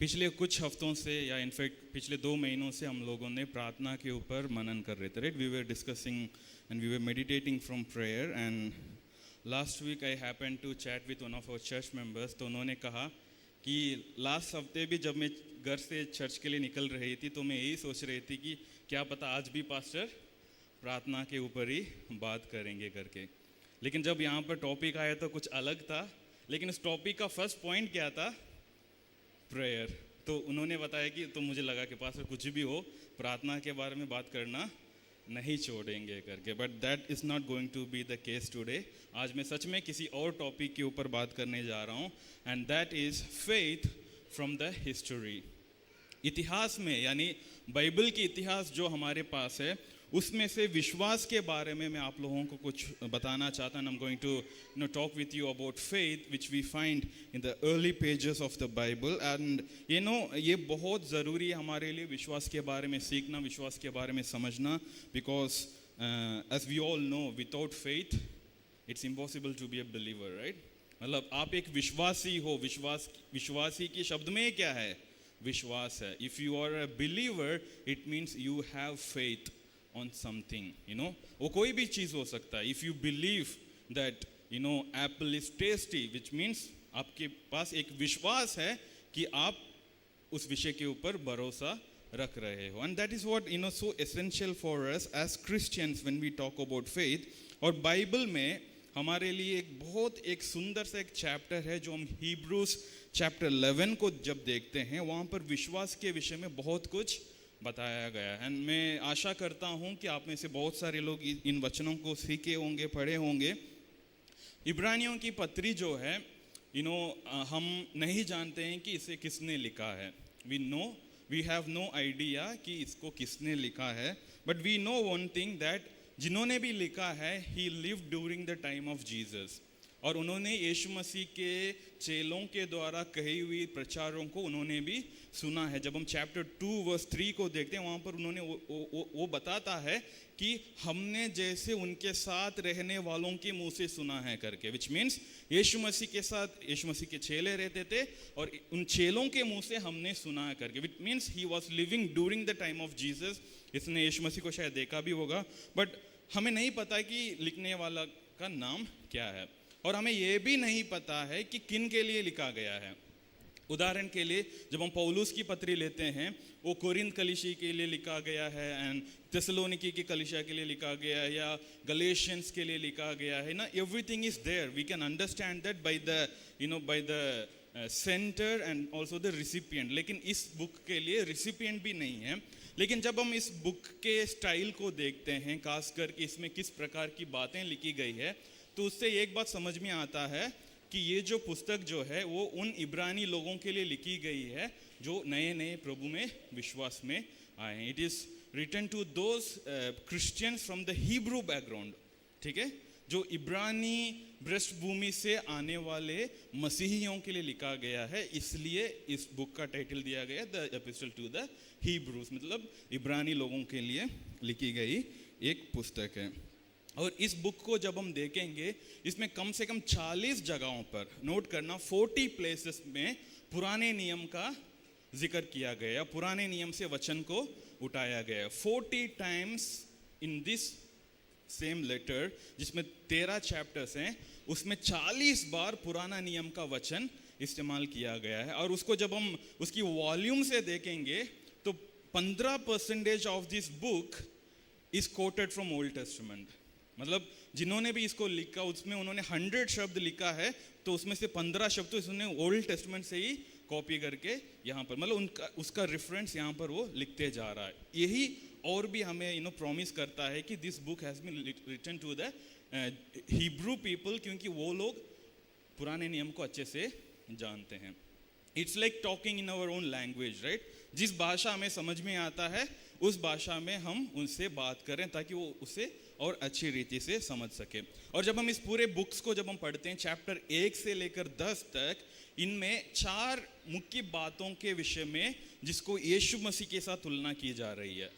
पिछले कुछ हफ्तों से या इनफैक्ट पिछले 2 महीनों से हम लोगों ने प्रार्थना के ऊपर मनन कर रहे थे, right. We were discussing and we were meditating from prayer. And last week I happen to chat with one of our church members. तो उन्होंने कहा कि लास्ट हफ्ते भी जब मैं घर से चर्च के लिए निकल रही थी तो मैं यही सोच रही थी कि क्या पता आज भी पास्टर प्रार्थना के ऊपर ही बात करेंगे करके. लेकिन जब यहाँ पर टॉपिक आया तो कुछ अलग था. लेकिन उस टॉपिक का फर्स्ट पॉइंट क्या था? प्रेयर. तो उन्होंने बताया कि तो मुझे लगा कि पास्टर कुछ भी हो प्रार्थना के बारे में बात करना नहीं छोड़ेंगे करके. But that is not going to be the case today. आज मैं सच में किसी और टॉपिक के ऊपर बात करने जा रहा हूँ. And that is faith from the history. इतिहास में, यानी बाइबल की इतिहास जो हमारे पास है उसमें से विश्वास के बारे में मैं आप लोगों को कुछ बताना चाहता हूँ. I am going to talk with you about faith which we find in the early pages of the Bible. एंड ये बहुत ज़रूरी है हमारे लिए विश्वास के बारे में सीखना, विश्वास के बारे में समझना. Because as we all know without faith it's impossible to be a believer, right. मतलब आप एक विश्वासी हो. विश्वासी के शब्द में क्या है? विश्वास है. If you are a believer it means you have faith on something, वो कोई भी चीज़ हो सकता है. If you believe that apple is tasty, which means आपके पास एक विश्वास है कि आप उस विषय के ऊपर भरोसा रख रहे हो. And that is what so essential for us as Christians when we talk about faith. और बाइबल में हमारे लिए एक सुंदर सा एक चैप्टर है जो हम Hebrews chapter 11 को जब देखते हैं वहाँ पर विश्वास के विषय में बहुत कुछ बताया गया है. एंड मैं आशा करता हूँ कि आप में से बहुत सारे लोग इन वचनों को सीखे होंगे, पढ़े होंगे. इब्रानियों की पत्री जो है हम नहीं जानते हैं कि इसे किसने लिखा है. वी हैव नो आइडिया कि इसको किसने लिखा है. But we know one thing that जिन्होंने भी लिखा है he lived during the time of Jesus. और उन्होंने यीशु मसीह के चेलों के द्वारा कही हुई प्रचारों को उन्होंने भी सुना है. जब हम चैप्टर 2 वर्स 3 को देखते हैं वहाँ पर उन्होंने वो बताता है कि हमने जैसे उनके साथ रहने वालों के मुंह से सुना है करके. विच मीन्स यीशु मसीह के साथ यीशु मसीह के चेले रहते थे और उन चेलों के मुंह से हमने सुना है करके. Which means he was living during the time of Jesus. इसने यीशु मसीह को शायद देखा भी होगा. बट हमें नहीं पता कि लिखने वाला का नाम क्या है. और हमें यह भी नहीं पता है कि किन के लिए लिखा गया है. उदाहरण के लिए जब हम पौलुस की पत्री लेते हैं वो कोरिन्थ कलीसिया के लिए लिखा गया है, एंड थिस्सलुनीकी की कलीसिया के लिए लिखा गया है, या गलेशियंस के लिए लिखा गया है ना. Everything is there. We can understand that by the centre and also the recipient. लेकिन इस बुक के लिए रिसिपिएंट भी नहीं है. लेकिन जब हम इस बुक के स्टाइल को देखते हैं, खासकर कि इसमें किस प्रकार की बातें लिखी गई है, तो उससे एक बात समझ में आता है कि ये जो पुस्तक जो है वो उन इब्रानी लोगों के लिए लिखी गई है जो नए नए प्रभु में विश्वास में आए हैं. It is written to those Christians from the Hebrew background. ठीक है, जो इब्रानी पृष्ठभूमि से आने वाले मसीहियों के लिए लिखा गया है. इसलिए इस बुक का टाइटल दिया गया the epistle to the Hebrews, मतलब इब्रानी लोगों के लिए लिखी गई एक पुस्तक है. और इस बुक को जब हम देखेंगे इसमें कम से कम 40 जगहों पर, नोट करना 40 प्लेसेस में पुराने नियम का जिक्र किया गया, पुराने नियम से वचन को उठाया गया. 40 times in this same letter, जिसमें 13 चैप्टर्स हैं, उसमें 40 बार पुराना नियम का वचन इस्तेमाल किया गया है. और उसको जब हम उसकी वॉल्यूम से देखेंगे तो 15% of this book is coated from old testament. मतलब जिन्होंने भी इसको लिखा उसमें उन्होंने 100 शब्द लिखा है तो उसमें से 15 शब्द तो इसने ओल्ड टेस्टामेंट से ही कॉपी करके यहाँ पर, मतलब उसका रेफरेंस यहाँ पर वो लिखते जा रहा है. यही और भी हमें प्रॉमिस करता है कि this book has been written to the Hebrew people, क्योंकि वो लोग पुराने नियम को अच्छे से जानते हैं. It's like talking in our own language, right. जिस भाषा हमें समझ में आता है उस भाषा में हम उनसे बात करें ताकि वो उसे और अच्छी रीति से समझ सके. और जब हम इस पूरे बुक्स को जब हम पढ़ते हैं चैप्टर 1 से लेकर 10 तक, इनमें 4 मुख्य बातों के विषय में जिसको यीशु मसीह के साथ तुलना की जा रही है.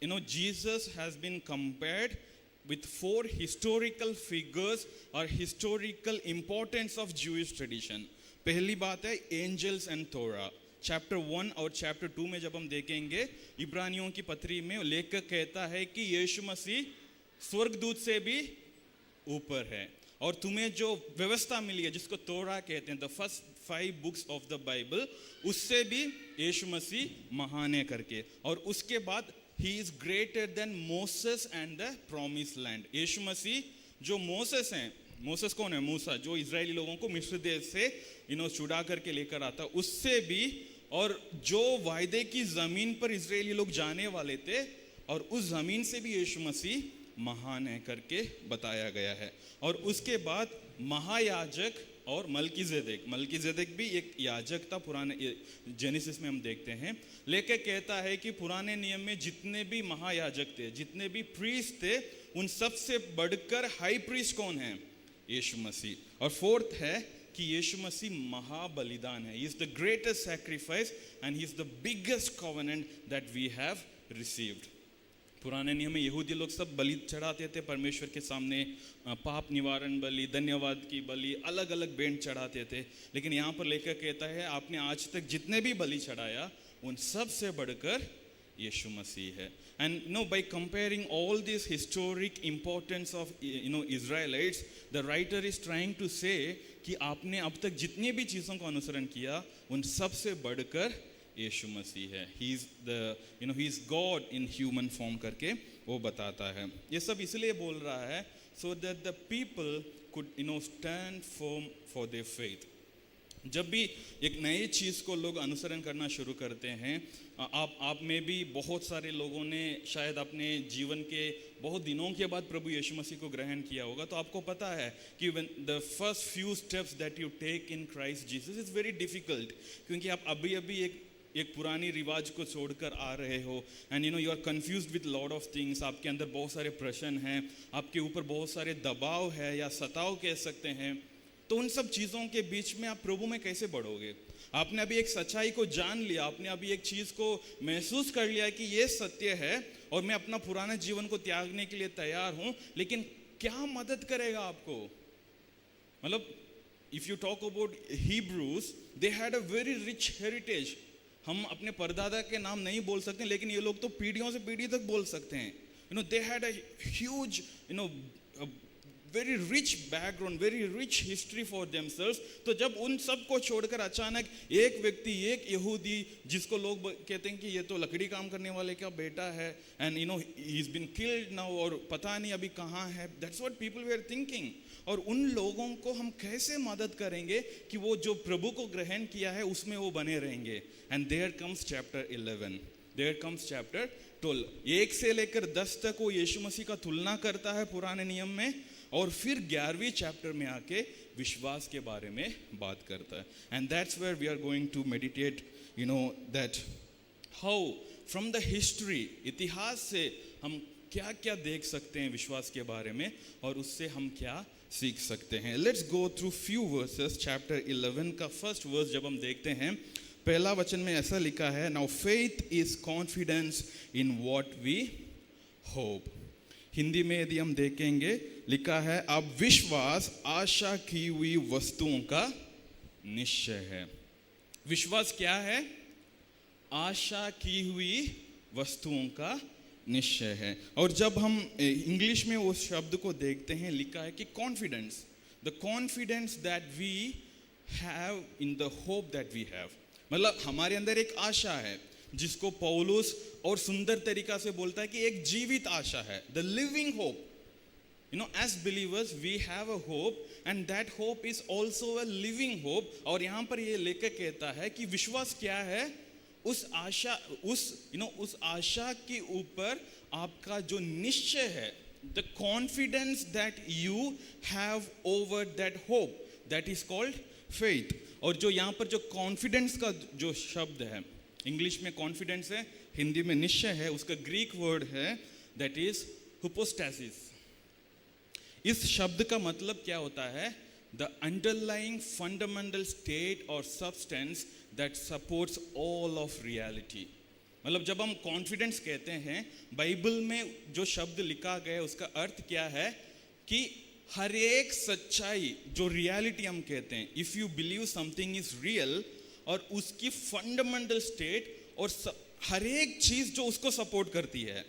Jesus has been compared with 4 historical figures or historical importance of Jewish tradition. पहली बात है angels and Torah. चैप्टर 1 और चैप्टर 2 में जब हम देखेंगे, इब्रानियों की पत्री में लेखक कहता है कि यीशु मसीह स्वर्गदूत से भी ऊपर है, और तुम्हें जो व्यवस्था मिली है जिसको तोरा कहते हैं, the first 5 books of the Bible, उससे भी यीशु मसीह महान है करके। और उसके बाद he is greater than Moses and the promise land. यीशु मसीह जो मोसेस हैं, मोसेस कौन है? मूसा, जो इजरायली लोगों को मिस्र देश से छुड़ा करके लेकर आता, उससे भी, और जो वायदे की जमीन पर इजरायली लोग जाने वाले थे, और उस जमीन से भी यीशु मसीह महान है करके बताया गया है। और उसके बाद महायाजक और मलकीजेदेक भी एक याजक था। पुराने जेनेसिस में हम देखते हैं, लेकर कहता है कि पुराने नियम में जितने भी महायाजक थे, जितने भी प्रीस्ट थे, उन सबसे बढ़कर हाई प्रीस्ट कौन है? यीशु मसीह। और फोर्थ है कि यीशु मसीह महाबलिदान है। He is the greatest sacrifice and he is the biggest covenant that we have received. पुराने नियम में यहूदी लोग सब बलि चढ़ाते थे परमेश्वर के सामने, पाप निवारण बलि, धन्यवाद की बलि, अलग अलग भेंट चढ़ाते थे। लेकिन यहाँ पर लेकर कहता है, आपने आज तक जितने भी बलि चढ़ाया, उन सब से बढ़कर यीशु मसीह है। And by comparing all this historic importance of Israelites, the writer is trying to say कि आपने अब तक जितनी भी चीज़ों को अनुसरण किया, उन सब से बढ़कर यीशु मसीह है। he is God in human form करके वो बताता है। ये सब इसलिए बोल रहा है so that the people could stand firm for their faith। जब भी एक नई चीज़ को लोग अनुसरण करना शुरू करते हैं, आप में भी बहुत सारे लोगों ने शायद अपने जीवन के बहुत दिनों के बाद प्रभु यीशु मसीह को ग्रहण किया होगा, तो आपको पता है कि when the first few steps that you take in Christ Jesus is very difficult, क्योंकि आप अभी एक पुरानी रिवाज को छोड़कर आ रहे हो, and you are confused with lot of things. आपके अंदर बहुत सारे प्रश्न हैं, आपके ऊपर बहुत सारे दबाव है या सताव कह सकते हैं। तो उन सब चीज़ों के बीच में आप प्रभु में कैसे बढ़ोगे? आपने अभी एक सच्चाई को जान लिया, आपने अभी एक चीज़ को महसूस कर लिया कि ये सत्य है और मैं अपना पुराने जीवन को त्यागने के लिए तैयार हूँ, लेकिन क्या मदद करेगा आपको? मतलब if you talk about Hebrews, they had a very rich heritage. हम अपने परदादा के नाम नहीं बोल सकते, लेकिन ये लोग तो पीढ़ियों से पीढ़ी तक बोल सकते हैं। They had a huge very rich background, very rich history for themselves. तो जब उन सब को छोड़कर अचानक एक व्यक्ति, एक यहूदी, जिसको लोग कहते हैं कि ये तो लकड़ी काम करने वाले का बेटा है, and he is been killed now, और पता नहीं अभी कहाँ है, that's what people were thinking. और उन लोगों को हम कैसे मदद करेंगे कि वो जो प्रभु को ग्रहण किया है उसमें वो बने रहेंगे? And there comes chapter 11, there comes chapter 12। 1 से लेकर 10 तक वो यीशु मसीह का तुलना करता है पुराने नियम में, और फिर 11वीं चैप्टर में आके विश्वास के बारे में बात करता है। And that's where we are going to meditate, that how from the history, इतिहास से हम क्या क्या देख सकते हैं विश्वास के बारे में, और उससे हम क्या सीख सकते हैं। Let's go through few versus. Chapter 11 का फर्स्ट वर्स जब हम देखते हैं, पहला वचन में ऐसा लिखा है, now faith is confidence in what we hope. Hindi में यदि हम देखेंगे, लिखा है, अब विश्वास आशा की हुई वस्तुओं का निश्चय है। विश्वास क्या है? आशा की हुई वस्तुओं का निश्चय है। और जब हम इंग्लिश में उस शब्द को देखते हैं, लिखा है कि confidence, the confidence that we have in the hope that we have. मतलब हमारे अंदर एक आशा है, जिसको पौलुस और सुंदर तरीका से बोलता है कि एक जीवित आशा है, the living hope. as believers we have a hope, and that hope is also a living hope। और यहाँ पर ये लेकर कहता है कि विश्वास क्या है? उस आशा के ऊपर आपका जो निश्चय है, the confidence that you have over that hope, that is called faith। और जो यहाँ पर जो कॉन्फिडेंस का जो शब्द है, इंग्लिश में कॉन्फिडेंस है, हिंदी में निश्चय है, उसका ग्रीक वर्ड है दैट इज hypostasis। इस शब्द का मतलब क्या होता है? द अंडरलाइंग फंडामेंटल स्टेट और substance that supports all of reality. मतलब जब हम कॉन्फिडेंस कहते हैं, बाइबल में जो शब्द लिखा गया है उसका अर्थ क्या है कि हर एक सच्चाई, जो रियलिटी हम कहते हैं, if you believe something is real, और उसकी फंडामेंटल स्टेट और हर एक चीज जो उसको सपोर्ट करती है.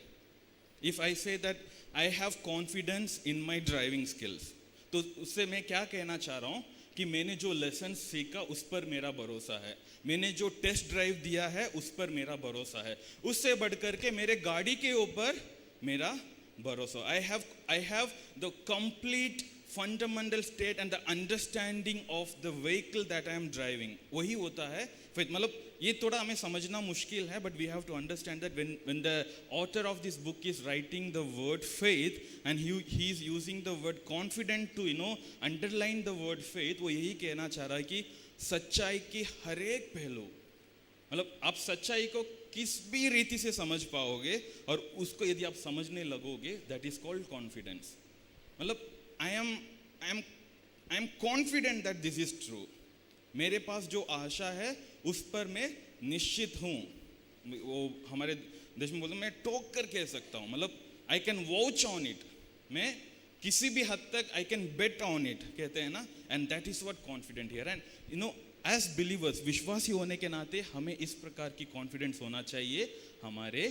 If I say that I have confidence in my driving skills, तो उससे मैं क्या कहना चाह रहा हूँ कि मैंने जो लेसन सीखा उस पर मेरा भरोसा है, मैंने जो टेस्ट ड्राइव दिया है उस पर मेरा भरोसा है, उससे बढ़कर के मेरे गाड़ी के ऊपर मेरा भरोसा. I have the complete fundamental state and the understanding of the vehicle that I am driving. वही होता है फेथ. मतलब ये थोड़ा हमें समझना मुश्किल है, but we have to understand that when the author of this book is writing the word faith and he is using the word confident to underline the word faith, वो यही कहना चाह रहा है कि सच्चाई की हर एक पहलू, मतलब आप सच्चाई को किस भी रीति से समझ पाओगे और उसको यदि आप समझने लगोगे, दैट इज कॉल्ड कॉन्फिडेंस. मतलब I am confident that this is true. मेरे पास जो आशा है उस पर मैं निश्चित हूँ. वो हमारे देश में बोलते मैं टोक कर कह सकता हूँ, मतलब I can watch on it. मैं किसी भी हद तक I can bet on it कहते हैं ना. And that is what confident here. And you know as believers, विश्वासी होने के नाते हमें इस प्रकार की कॉन्फिडेंस होना चाहिए हमारे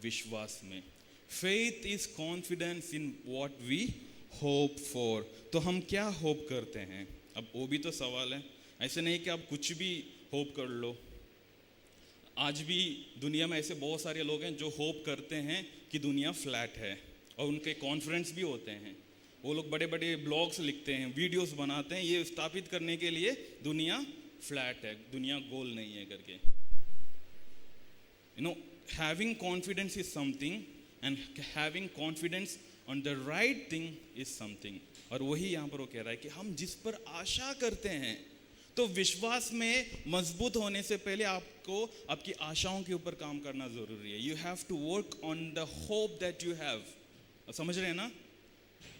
विश्वास में. Faith is confidence in what we hope for. तो हम क्या होप करते हैं? अब वो भी तो सवाल है. ऐसे नहीं कि आप कुछ भी होप कर लो. आज भी दुनिया में ऐसे बहुत सारे लोग हैं जो होप करते हैं कि दुनिया फ्लैट है, और उनके कॉन्फ्रेंस भी होते हैं. वो लोग बड़े बड़े ब्लॉग्स लिखते हैं, वीडियोस बनाते हैं, ये स्थापित करने के लिए दुनिया फ्लैट है, दुनिया गोल नहीं है करके. You know, having confidence is something and having confidence on the right thing is something. और वही यहाँ पर वो कह रहा है कि हम जिस पर आशा करते हैं, तो विश्वास में मजबूत होने से पहले आपको आपकी आशाओं के ऊपर काम करना जरूरी है. You have to work on the hope that you have. समझ रहे हैं ना,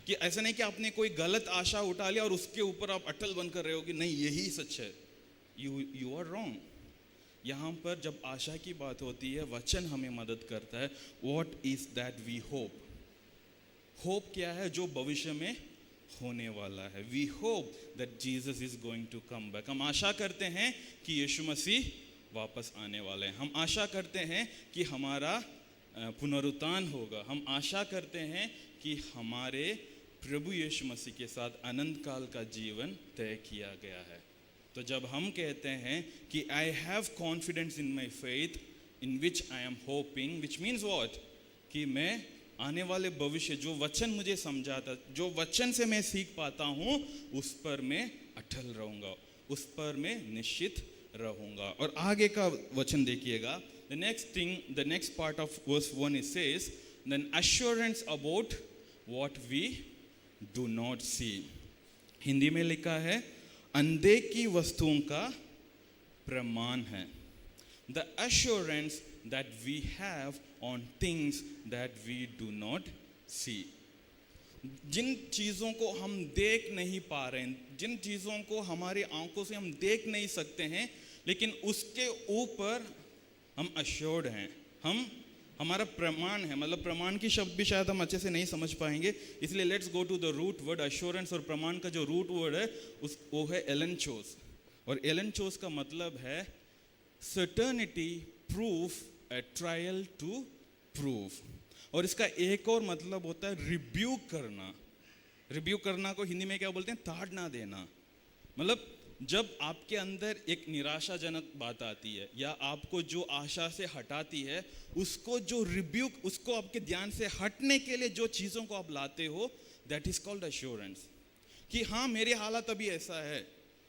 कि ऐसा नहीं कि आपने कोई गलत आशा उठा लिया और उसके ऊपर आप अटल बनकर रहे हो कि नहीं यही सच है. You are wrong. यहाँ पर जब आशा की बात होती है, वचन हमें मदद करता है. What is that we hope? Hope क्या है? जो भविष्य में होने वाला है. We hope that Jesus is going to come back. हम आशा करते हैं कि यीशु मसीह वापस आने वाले हैं. हम आशा करते हैं कि हमारा पुनरुत्थान होगा. हम आशा करते हैं कि हमारे प्रभु यीशु मसीह के साथ अनंत काल का जीवन तय किया गया है. तो जब हम कहते हैं कि I have confidence in my faith in which I am hoping, which means what, कि मैं आने वाले भविष्य जो वचन मुझे समझाता, जो वचन से मैं सीख पाता हूँ, उस पर मैं अटल रहूँगा, उस पर मैं निश्चित रहूँगा. और आगे का वचन देखिएगा. The next part of verse 1 it says, then assurance about what we do not see. Hindi में लिखा है अनदेखी वस्तुओं का प्रमाण है. The assurance that we have on things that we do not see. जिन चीज़ों को हम देख नहीं पा रहे हैं, जिन चीज़ों को हमारे आंखों से हम देख नहीं सकते हैं, लेकिन उसके ऊपर हम अश्योर्ड हैं, हमारा प्रमाण है. मतलब प्रमाण की शब्द भी शायद हम अच्छे से नहीं समझ पाएंगे, इसलिए let's go to the root word assurance. और प्रमाण का जो रूट वर्ड है वो है एलेंचोस. और एलेंचोस का मतलब है certainty, proof, a trial to proof. और इसका एक और मतलब होता है रिब्यूक करना. रिब्यूक करना को हिंदी में क्या बोलते हैं? ताड़ना देना. मतलब जब आपके अंदर एक निराशाजनक बात आती है या आपको जो आशा से हटाती है, उसको जो रिब्यूक, उसको आपके ध्यान से हटने के लिए जो चीज़ों को आप लाते हो, दैट इज कॉल्ड अश्योरेंस. कि हाँ, मेरी हालत अभी ऐसा है,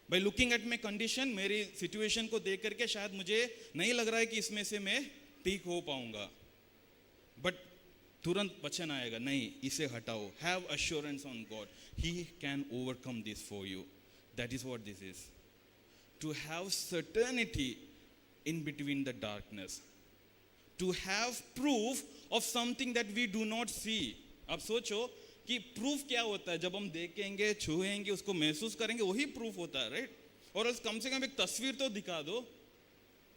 by looking at my condition, मेरी सिचुएशन को देख करके शायद मुझे नहीं लग रहा है कि इसमें से मैं ठीक हो पाऊंगा, बट तुरंत वचन आएगा, नहीं, इसे हटाओ. Have assurance on God, he can overcome this for you. That is what this is. To have certainty in between the darkness. To have proof of something that we do not see. अब सोचो कि proof क्या होता है? जब हम देखेंगे, छुएंगे, उसको महसूस करेंगे, वही प्रूफ होता है, राइट? और कम से कम एक तस्वीर तो दिखा दो.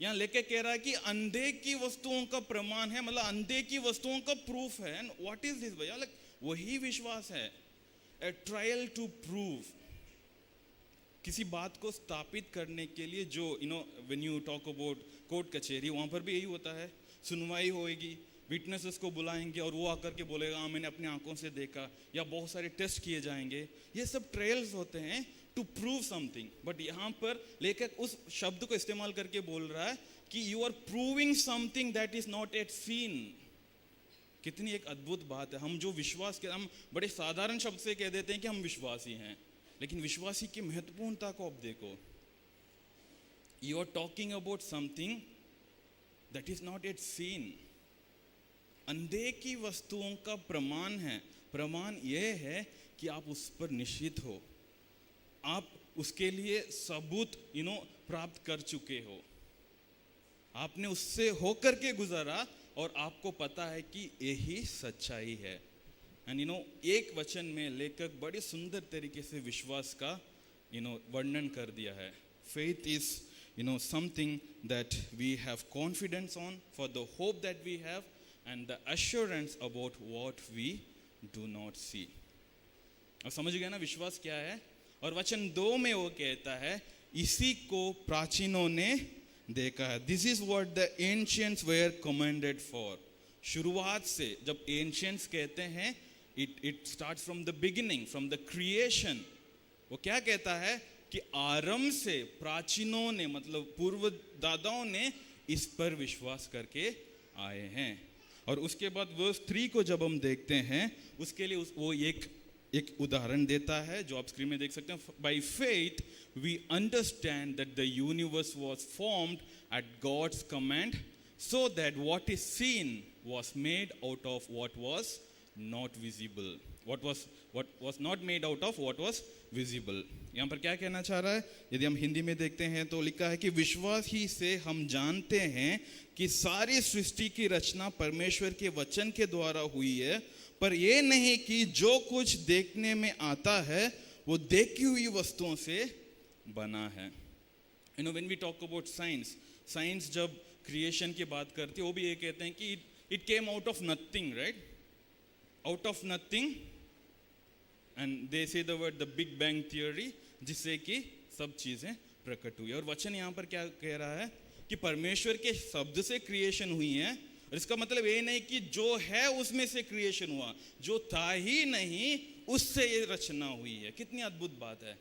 यहाँ लेके कह रहा है कि अंधे की वस्तुओं का प्रमाण है, मतलब अंधे की वस्तुओं का प्रूफ है. एंड व्हाट इज दिस भैया? लाइक वही विश्वास है. A trial to prove. किसी बात को स्थापित करने के लिए जो when you talk about court कचहरी, वहाँ पर भी यही होता है, सुनवाई होएगी, विटनेसेस को बुलाएंगे और वो आकर के बोलेगा हाँ मैंने अपनी आंखों से देखा, या बहुत सारे टेस्ट किए जाएंगे, ये सब ट्रायल्स होते हैं टू प्रूव समथिंग। बट यहाँ पर लेखक उस शब्द को इस्तेमाल करके बोल रहा है कि you are proving something that is not at seen. कितनी एक अद्भुत बात है। हम जो विश्वास के, हम बड़े साधारण शब्द से कह देते हैं कि हम विश्वासी हैं, लेकिन विश्वासी की महत्वपूर्णता को अब देखो। You are talking about something that is not at seen. अनदेखी वस्तुओं का प्रमाण है, प्रमाण यह है कि आप उस पर निश्चित हो, आप उसके लिए सबूत प्राप्त कर चुके हो, आपने उससे होकर के गुजरा और आपको पता है कि यही सच्चाई है। एंड एक वचन में लेखक बड़े सुंदर तरीके से विश्वास का वर्णन कर दिया है। Faith is something that we have confidence on for the hope that we have and the assurance about what we do not see. अब समझ गए ना विश्वास क्या है। और वचन 2 में वो कहता है इसी को प्राचीनों ने देखा है। This is what the ancients were commended for. शुरुआत से जब एंशियंट्स कहते हैं, it starts from the beginning, from the creation. वो क्या कहता है कि आरंभ से प्राचीनों ने, मतलब पूर्व दादाओं ने इस पर विश्वास करके आए हैं। और उसके बाद वर्स 3 को जब हम देखते हैं, उसके लिए वो एक उदाहरण देता है जो आप स्क्रीन में देख सकते हैं। By faith we understand that the universe was formed at God's command so that what is seen was made out of what was not visible. What was not made out of what was visible. यहाँ पर क्या कहना चाह रहा है? यदि हम हिंदी में देखते हैं तो लिखा है कि विश्वास ही से हम जानते हैं कि सारी सृष्टि की रचना परमेश्वर के वचन के द्वारा हुई है, पर यह नहीं कि जो कुछ देखने में आता है वो देखी हुई वस्तुओं से बना है। When we talk about science जब क्रिएशन की बात करती है, वो भी ये कहते हैं कि it came out of nothing, right? Out of nothing, and they say the word the big bang theory, जिससे कि सब चीजें प्रकट हुई। और वचन यहाँ पर क्या कह रहा है कि परमेश्वर के शब्द से क्रिएशन हुई है। और इसका मतलब ये नहीं कि जो है उसमें से क्रिएशन हुआ, जो था ही नहीं उससे ये रचना हुई है। कितनी अद्भुत बात है।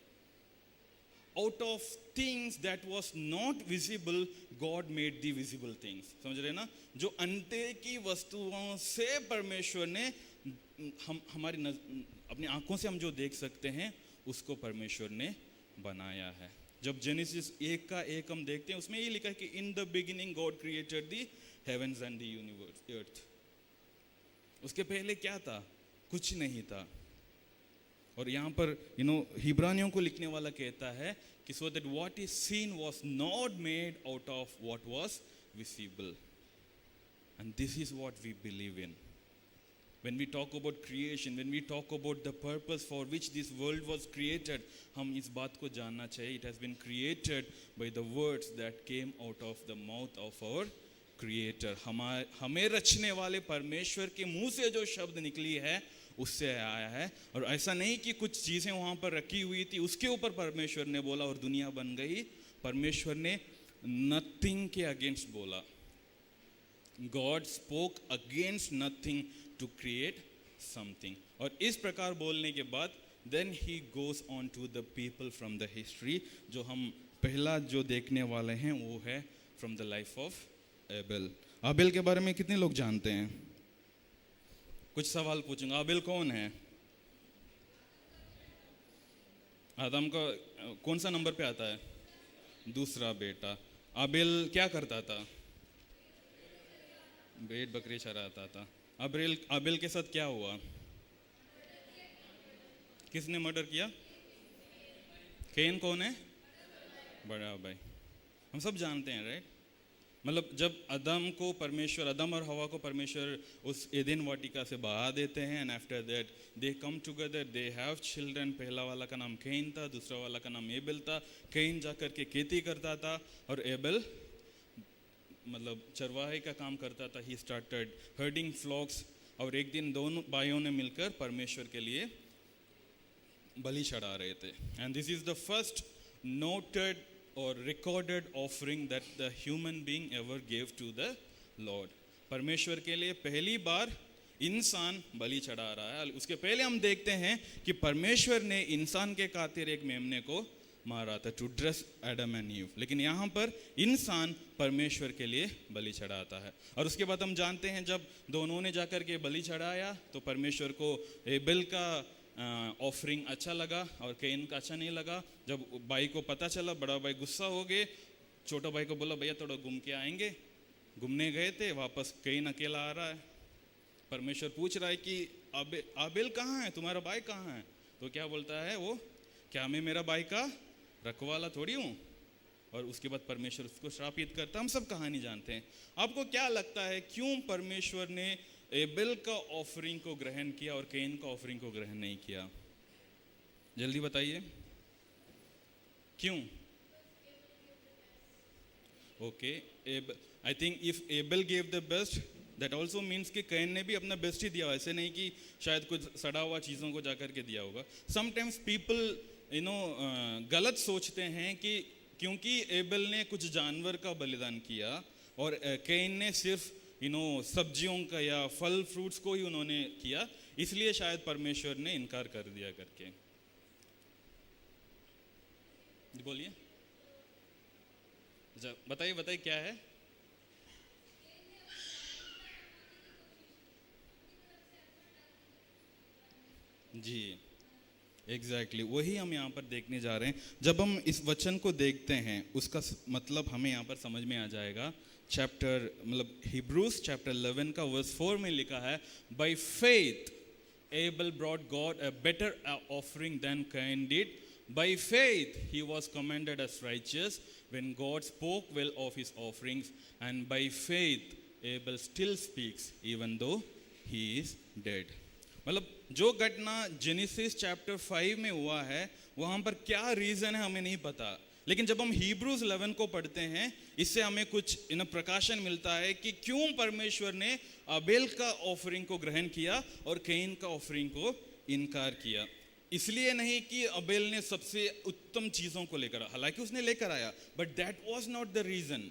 Out of things that was not visible God made the visible things. समझ रहे ना? जो अनदेखी वस्तुओं से परमेश्वर ने हमारी अपनी आंखों से हम जो देख सकते हैं उसको परमेश्वर ने बनाया है। जब जेनेसिस 1:1 हम देखते हैं, उसमें ये लिखा है कि in the beginning God created the heavens and the universe, earth. उसके पहले क्या था? कुछ नहीं था। और यहाँ पर हिब्रानियों को लिखने वाला कहता है कि so that what is seen was not made out of what was visible, and this is what we believe in. When we talk about creation, when we talk about the purpose for which this world was created, हम इस बात को जानना चाहिए, it has been created by the words that came out of the mouth of our creator। हमें रचने वाले परमेश्वर के मुंह से जो शब्द निकली है उससे आया है। और ऐसा नहीं कि कुछ चीजें वहां पर रखी हुई थी, उसके ऊपर परमेश्वर ने बोला और दुनिया बन गई। परमेश्वर ने नथिंग के अगेंस्ट बोला। God spoke against nothing to create something। और इस प्रकार बोलने के बाद then he goes on to the people from the history। जो हम पहला जो देखने वाले हैं वो है from the life of Abel। Abel के बारे में कितने लोग जानते हैं? कुछ सवाल पूछूंगा। आबेल कौन है? आदम का कौन सा नंबर पे आता है? दूसरा बेटा। आबेल क्या करता था? भेड़ बकरी चराता था। आबेल के साथ क्या हुआ? किसने मर्डर किया? कैन कौन है? बड़ा भाई। हम सब जानते हैं, राइट? मतलब जब आदम और हवा को परमेश्वर उस एदेन वाटिका से बहा देते हैं, and after that they come together, they have children. पहला वाला का नाम कैन था, दूसरा वाला का नाम एबेल था। कैन जाकर के खेती करता था और एबेल मतलब चरवाहे का काम करता था। He started herding flocks. और एक दिन दोनों भाइयों ने मिलकर परमेश्वर के लिए बलि चढ़ा रहे थे। And this is the first noted or recorded offering that the human being ever gave to the Lord. परमेश्वर के लिए पहली बार इंसान बलि चढ़ा रहा है. उसके पहले हम देखते हैं कि परमेश्वर ने इंसान के खातिर एक मेमने को मारा था, to dress Adam and Eve. लेकिन यहाँ पर इंसान परमेश्वर के लिए बलि चढ़ाता है. और उसके बाद हम जानते हैं जब दोनों ने जाकर के बलि चढ़ाया तो परमेश्वर को एबेल का ऑफरिंग अच्छा लगा और कैन का अच्छा नहीं लगा. जब भाई को पता चला, बड़ा भाई गुस्सा हो गए, छोटा भाई को बोला भैया थोड़ा घूम के आएंगे. घूमने गए थे, वापस कैन अकेला आ रहा है. परमेश्वर पूछ रहा है कि आबेल कहाँ है, तुम्हारा भाई कहाँ है? तो क्या बोलता है वो, क्या मैं मेरा भाई का रखवाला थोड़ी हूँ? और उसके बाद परमेश्वर उसको श्रापित करता. हम सब कहानी जानते हैं. आपको क्या लगता है क्यों परमेश्वर ने एबेल का ऑफरिंग को ग्रहण किया और कैन का ऑफरिंग को ग्रहण नहीं किया? जल्दी बताइए क्यों? Okay, I think if Abel gave the best, that also means कि कैन ने भी अपना बेस्ट ही दिया. ऐसे नहीं कि शायद कुछ सड़ा हुआ चीज़ों को जाकर के दिया होगा. समटाइम्स पीपल गलत सोचते हैं कि क्योंकि एबेल ने कुछ जानवर का बलिदान किया और कैन ने सिर्फ सब्जियों का या फल फ्रूट्स को ही उन्होंने किया, इसलिए शायद परमेश्वर ने इनकार कर दिया करके. बोलिए, बताइए बताइए क्या है? जी एग्जैक्टली वही हम यहाँ पर देखने जा रहे हैं. जब हम इस वचन को देखते हैं उसका मतलब हमें यहाँ पर समझ में आ जाएगा. चैप्टर मतलब हिब्रूज चैप्टर 11 का वर्स 4 में लिखा है, by faith Abel brought God a better offering than Cain did. By faith he was commended as righteous when God spoke well of his offerings, and by faith Abel still speaks even though he is dead. मतलब जो घटना genesis chapter 5 में हुआ है वहाँ पर क्या reason है हमें नहीं पता, लेकिन जब हम हिब्रूज 11 को पढ़ते हैं इससे हमें कुछ प्रकाशन मिलता है कि क्यों परमेश्वर ने आबेल का ऑफरिंग को ग्रहण किया और कैन का ऑफरिंग को इनकार किया. इसलिए नहीं कि आबेल ने सबसे उत्तम चीज़ों को लेकर, हालांकि उसने लेकर आया, but that was not the reason.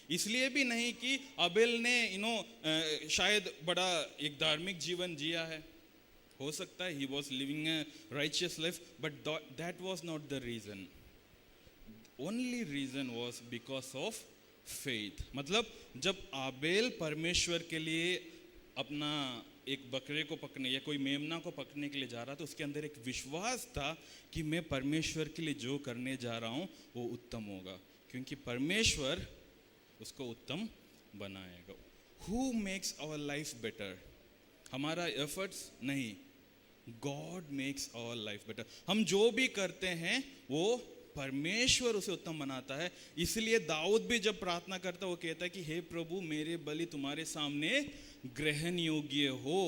इसलिए भी नहीं कि आबेल ने शायद बड़ा एक धार्मिक जीवन जिया है, हो सकता है he was living A righteous life, but that was not the reason. Only reason was because of faith. मतलब जब आबेल परमेश्वर के लिए अपना एक बकरे को पकड़ने या कोई मेमना को पकड़ने के लिए जा रहा था, उसके अंदर एक विश्वास था कि मैं परमेश्वर के लिए जो करने जा रहा हूँ वो उत्तम होगा, क्योंकि परमेश्वर उसको उत्तम बनाएगा. Who makes our life better? हमारा एफर्ट्स नहीं, God makes our life better. हम जो भी करते हैं वो परमेश्वर उसे उत्तम बनाता है. इसलिए दाऊद भी जब प्रार्थना करता है वो कहता है कि हे प्रभु मेरे बलि तुम्हारे सामने ग्रहण योग्य हो.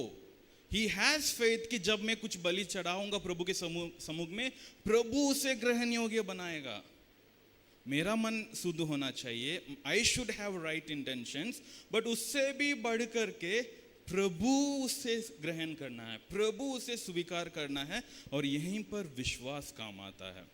ही हैज फेथ कि जब मैं कुछ बलि चढ़ाऊंगा प्रभु के सम्मुख में, प्रभु उसे ग्रहण योग्य बनाएगा. मेरा मन शुद्ध होना चाहिए, I should have right intentions, but उससे भी बढ़ करके प्रभु उसे ग्रहण करना है, प्रभु उसे स्वीकार करना है, और यहीं पर विश्वास काम आता है.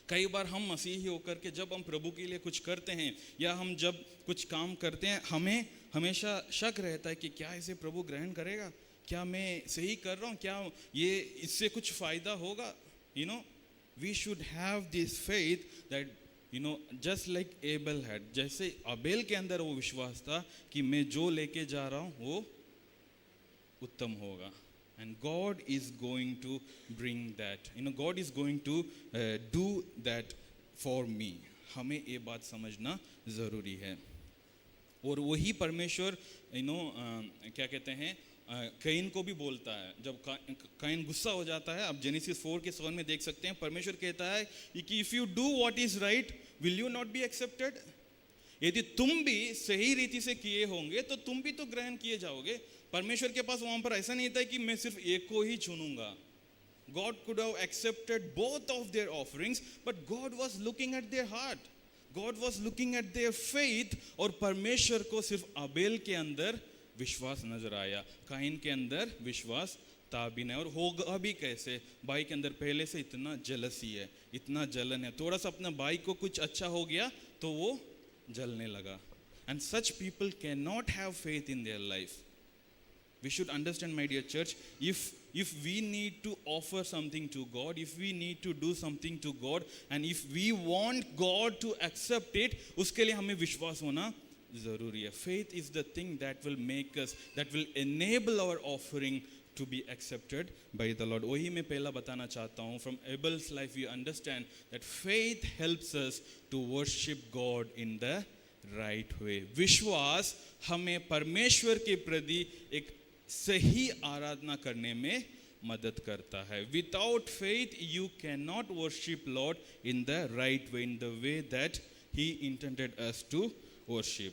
कई बार हम मसीही होकर के जब हम प्रभु के लिए कुछ करते हैं या हम जब कुछ काम करते हैं, हमें हमेशा शक रहता है कि क्या इसे प्रभु ग्रहण करेगा, क्या मैं सही कर रहा हूँ, क्या ये इससे कुछ फ़ायदा होगा. We should have this faith that just like Abel had. जैसे आबेल के अंदर वो विश्वास था कि मैं जो लेके जा रहा हूँ वो उत्तम होगा. And God is going to bring that. God is going to do that for me. हमें ये बात समझना ज़रूरी है. और वही परमेश्वर क्या कहते हैं, कैन को भी बोलता है. जब कैन गुस्सा हो जाता है, आप जेनेसिस 4 के 7 में देख सकते हैं, परमेश्वर कहता है कि if you do what is right will you not be accepted. यदि तुम भी सही रीति से किए होंगे तो तुम भी तो ग्रहण किए जाओगे. परमेश्वर के पास वहां पर ऐसा नहीं था कि मैं सिर्फ एक को ही चुनूंगा. God could have accepted both of their offerings, but God was looking at their heart. God was looking at their faith. और परमेश्वर को सिर्फ आबेल के अंदर विश्वास नजर आया, काइन के अंदर विश्वास था भी नहीं, और होगा भी कैसे? भाई के अंदर पहले से इतना जेलसी है, इतना जलन है, थोड़ा सा अपना भाई को कुछ अच्छा हो गया तो वो जलने लगा. And such people cannot have faith in their life. We should understand, my dear church, if we need to offer something to God, if we need to do something to God, and if we want God to accept it, उसके लिए हमें विश्वास होना ज़रूरी है. Faith is the thing that will make us, that will enable our offering to be accepted by the Lord. वही मैं पहला बताना चाहता हूँ. From Abel's life we understand that faith helps us to worship God in the right way. विश्वास हमें परमेश्वर के प्रति एक सही आराधना करने में मदद करता है. Without faith you cannot worship Lord in the right way, in the way that He intended us to worship.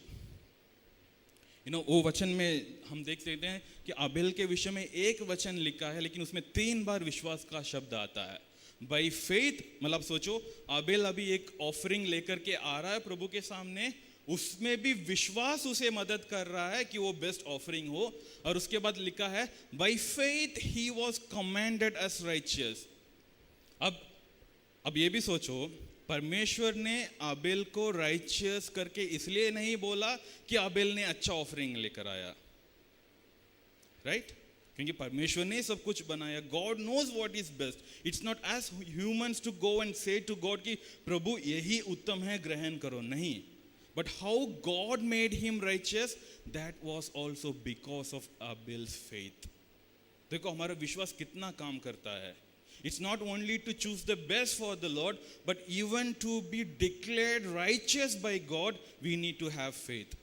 वो वचन में हम देख सकते हैं कि आबेल के विषय में एक वचन लिखा है, लेकिन उसमें 3 बार विश्वास का शब्द आता है. बाई फेथ, मतलब सोचो आबेल अभी एक ऑफरिंग लेकर के आ रहा है प्रभु के सामने, उसमें भी विश्वास उसे मदद कर रहा है कि वो बेस्ट ऑफरिंग हो. और उसके बाद लिखा है by faith he was commanded as righteous. अब ये भी सोचो, परमेश्वर ने आबेल को राइचियस करके इसलिए नहीं बोला कि आबेल ने अच्छा ऑफरिंग लेकर आया, राइट? क्योंकि परमेश्वर ने सब कुछ बनाया. God knows what is best. It's not as humans to go and से टू गॉड कि प्रभु यही उत्तम है, ग्रहण करो. नहीं. But how God made him righteous, that was also because of Abel's faith. देखो हमारा विश्वास कितना काम करता है. It's not only to choose the best for the Lord, but even to be declared righteous by God, we need to have faith.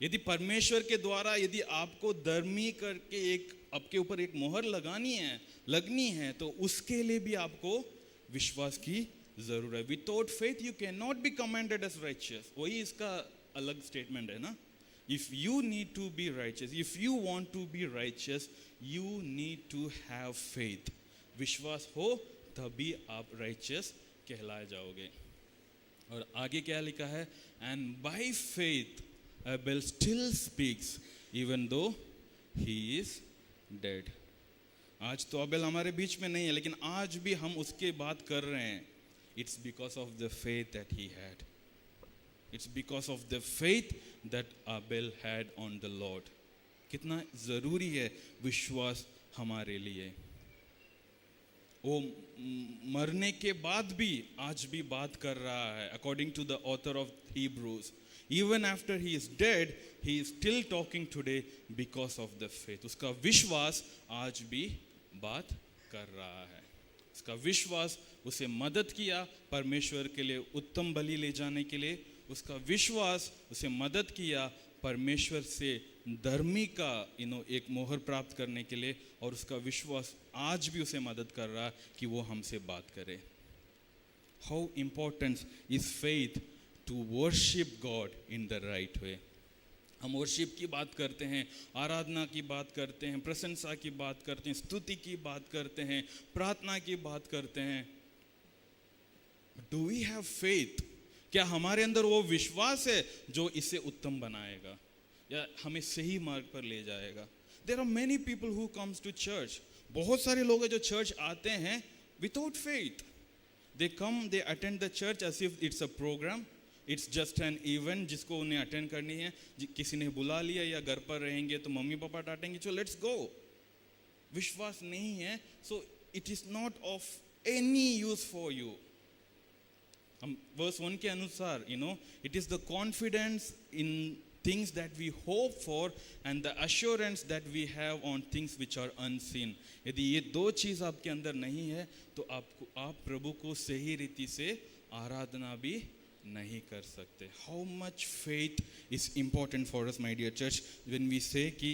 यदि परमेश्वर के द्वारा यदि आपको धर्मी करके आपके ऊपर एक मोहर लगनी है तो उसके लिए भी आपको विश्वास की जरूर है. Without faith you can not be commanded as righteous. वही इसका अलग स्टेटमेंट है ना. If you need to be righteous, if you want to be righteous, you need to have faith. विश्वास हो तभी आप राइचियस कहलाए जाओगे. और आगे क्या लिखा है? And by faith Abel still speaks even though he is dead. आज तो अबेल हमारे बीच में नहीं है, लेकिन आज भी हम उसके बात कर रहे हैं. It's because of the faith that he had. It's because of the faith that Abel had on the Lord. कितना ज़रूरी है विश्वास हमारे लिए. वो मरने के बाद भी आज भी बात कर रहा है. According to the author of Hebrews, even after he is dead, he is still talking today because of the faith. उसका विश्वास आज भी बात कर रहा है. उसका विश्वास उसे मदद किया परमेश्वर के लिए उत्तम बलि ले जाने के लिए. उसका विश्वास उसे मदद किया परमेश्वर से धर्मी का एक मोहर प्राप्त करने के लिए. और उसका विश्वास आज भी उसे मदद कर रहा कि वो हमसे बात करे. How important is faith to worship God in the right way. हम वर्शिप की बात करते हैं, आराधना की बात करते हैं, प्रशंसा की बात करते हैं, स्तुति की बात करते हैं, प्रार्थना की बात करते हैं. Do we have faith? क्या हमारे अंदर वो विश्वास है जो इसे उत्तम बनाएगा या हमें सही मार्ग पर ले जाएगा? There are many people who comes to church. बहुत सारे लोग हैं जो चर्च आते हैं without faith. They come, they attend the church as if it's a program, it's just an event जिसको उन्हें अटेंड करनी है. किसी ने बुला लिया या घर पर रहेंगे तो मम्मी पापा डांटेंगे, चलो लेट्स गो. विश्वास नहीं है, so it is not of any use for you. हम वर्स 1 के अनुसार it is the confidence in things that we hope for and the assurance that we have on things which are unseen. यदि ये 2 चीज़ आपके अंदर नहीं है तो आप प्रभु को सही रीति से आराधना भी नहीं कर सकते. How much faith is important for us, my dear church, when we say कि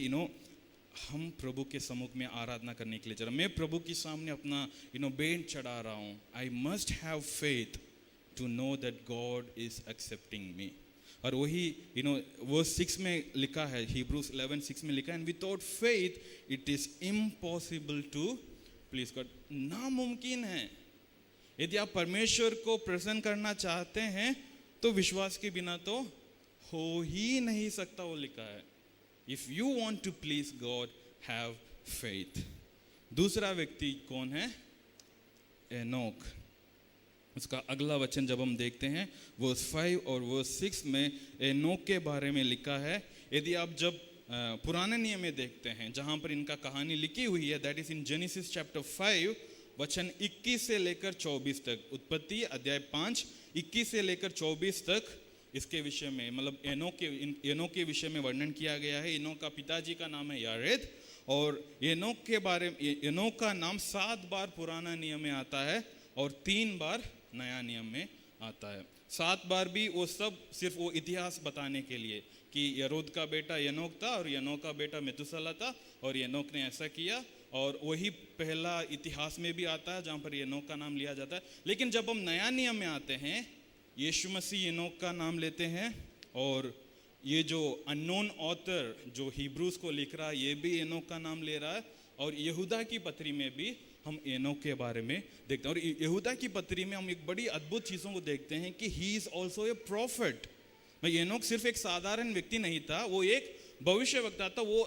हम प्रभु के सम्मुख में आराधना करने के लिए चला, मैं प्रभु के सामने अपना बेंच चढ़ा रहा हूँ. I must have faith to know that God is accepting me. और वही वर्स 6 में लिखा है, Hebrews 11:6 में लिखा है, and without faith it is impossible to please God. नामुमकिन है. यदि आप परमेश्वर को प्रसन्न करना चाहते हैं तो विश्वास के बिना तो हो ही नहीं सकता. वो लिखा है, if you want to please God, have faith. दूसरा व्यक्ति कौन है? एनोक. उसका अगला वचन जब हम देखते हैं वर्स 5 और वर्स 6 में एनोक के बारे में लिखा है. यदि आप जब पुराने नियम में देखते हैं जहां पर इनका कहानी लिखी हुई है, that is in genesis chapter 5 वचन 21 से लेकर 24 तक. उत्पत्ति अध्याय 5 21 से लेकर 24 तक इसके विषय में, मतलब एनोक के विषय में वर्णन किया गया है. एनोक का पिताजी का नाम है यारेद, और एनोक का नाम 7 बार पुराना नियम में आता है और 3 बार नया नियम में आता है. 7 बार भी वो सब सिर्फ वो इतिहास बताने के लिए कि यरोद का बेटा एनोक था और एनोक का बेटा मेतुसला था और एनोक ने ऐसा किया, और वही पहला इतिहास में भी आता है जहाँ पर एनोक का नाम लिया जाता है. लेकिन जब हम नया नियम में आते हैं, यीशु मसीह एनोक का नाम लेते हैं, और ये जो अननोन ऑथर जो हिब्रूज को लिख रहा है ये भी एनोक का नाम ले रहा है, और यहूदा की पत्री में भी हम एनोक के बारे में देखते हैं. और यहूदा की पत्री में हम एक बड़ी अद्भुत चीज़ों को देखते हैं कि he is also a profit. Enoch सिर्फ एक साधारण व्यक्ति नहीं था, वो एक भविष्यवक्ता था. वो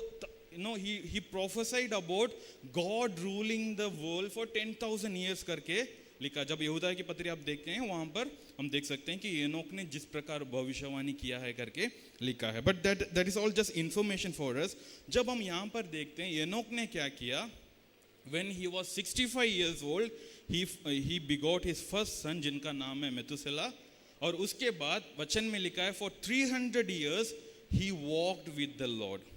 he prophesied about God ruling the world for 10,000 years करके लिखा. जब यहूदा की पत्री आप देखते हैं वहां पर हम देख सकते हैं कि एनोक ने जिस प्रकार भविष्यवाणी किया है करके लिखा है. But that is all just information for us. जब हम यहाँ पर देखते हैं एनोक ने क्या किया, when he was 65 years old he begot his first son जिनका नाम है मेतुसेला. और उसके बाद वचन में लिखा है for 300 years he walked with the Lord.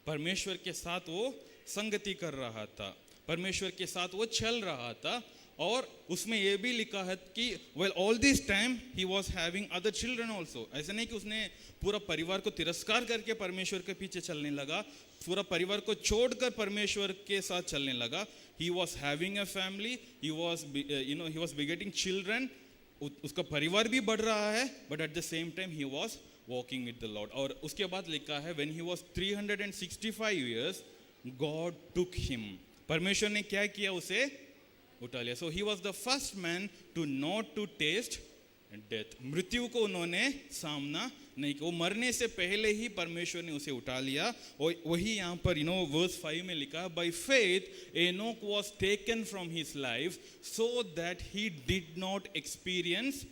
परमेश्वर के साथ वो संगति कर रहा था, परमेश्वर के साथ वो चल रहा था. और उसमें ये भी लिखा है कि well all this time he was having other children also. ऐसा नहीं कि उसने पूरा परिवार को तिरस्कार करके परमेश्वर के पीछे चलने लगा, पूरा परिवार को छोड़कर परमेश्वर के साथ चलने लगा. he was having a family, he was begetting children. उसका परिवार भी बढ़ रहा है, but at the same time he was walking with the Lord. और उसके बाद लिखा है when he was 365 years God took him. परमेश्वर ने क्या किया, उसे उठा लिया. So he was the first man to not to taste death. मृत्यु को उन्होंने सामना नहीं किया, वो मरने से पहले ही परमेश्वर ने उसे उठा लिया. और वही यहाँ पर verse 5 में लिखा, by faith Enoch was taken from his life so that he did not experience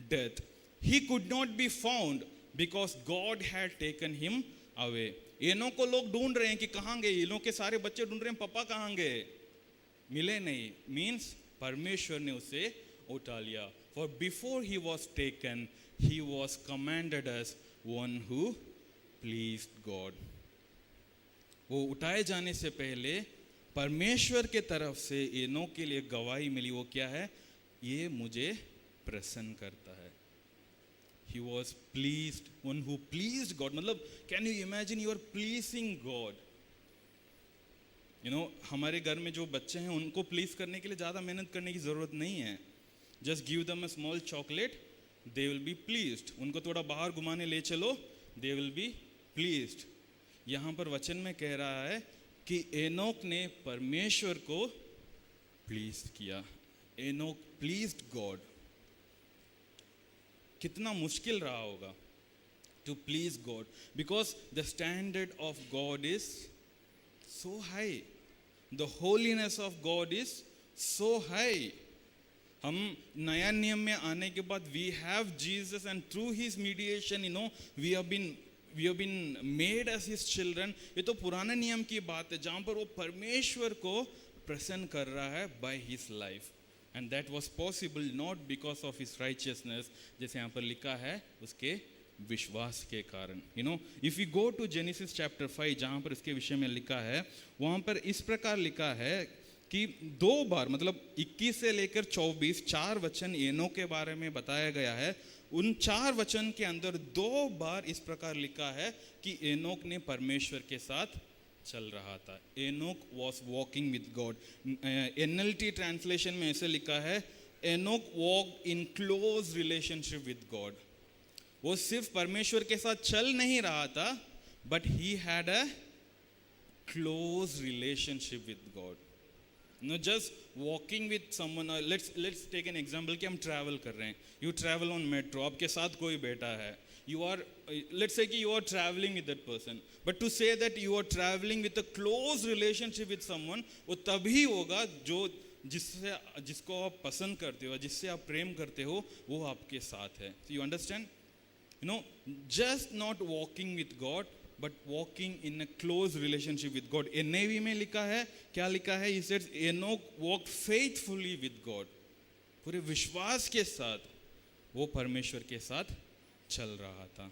death. He could not be found because God had taken him away. Enoch को लोग ढूंढ रहे हैं कि कहाँ गए, एनोक के सारे बच्चे ढूंढ रहे हैं पापा कहाँ गए, मिले नहीं. मीन्स परमेश्वर ने उसे उठा लिया. For before he was taken, he was commanded as one who pleased God. वो उठाए जाने से पहले परमेश्वर के तरफ से एनोक के लिए गवाही मिली. वो क्या है, ये मुझे प्रसन्न करता है. He was pleased, one who pleased God. मतलब can you imagine you are pleasing God? हमारे घर में जो बच्चे हैं उनको प्लीज करने के लिए ज़्यादा मेहनत करने की ज़रूरत नहीं है. Just give them a small chocolate, they will be pleased. उनको थोड़ा बाहर घुमाने ले चलो, they will be pleased. यहाँ पर वचन में कह रहा है कि एनोक ने परमेश्वर को प्लीज किया. Enoch pleased God. कितना मुश्किल रहा होगा to please God, because the standard of God is so high. The holiness of God is so high. हम नया नियम में आने के बाद we have Jesus, and through his mediation we have been made as his children. ये तो पुराने नियम की बात है जहाँ पर वो परमेश्वर को प्रसन्न कर रहा है by his life. And that was possible not because of his righteousness, जैसे यहाँ पर लिखा है उसके विश्वास के कारण. if we go to Genesis chapter 5 जहाँ पर इसके विषय में लिखा है, वहाँ पर इस प्रकार लिखा है कि 2 बार, मतलब 21 से लेकर 24 4 वचन एनोक के बारे में बताया गया है. उन 4 वचन के अंदर 2 बार इस प्रकार लिखा है कि एनोक ने परमेश्वर के साथ चल रहा था. Enoch was walking with God. NLT translation में ऐसे लिखा है, Enoch walk in close relationship with God. वो सिर्फ परमेश्वर के साथ चल नहीं रहा था, but he had a close relationship with God. No just walking with someone. Let's take an example कि हम ट्रैवल कर रहे हैं. यू ट्रैवल ऑन मेट्रो, आपके साथ कोई बैठा है. यू आर, लेट्स से कि you are travelling with that person. But to say that you are travelling with a close relationship with someone, वो तभी होगा जो जिसको आप पसंद करते हो, जिससे आप प्रेम करते हो, वो आपके साथ है. You understand? You know, just not walking with God, but walking in a close relationship with God. NIV में लिखा है, क्या लिखा है? He says Enoch walked faithfully with God. पूरे विश्वास के साथ वो परमेश्वर के साथ चल रहा था.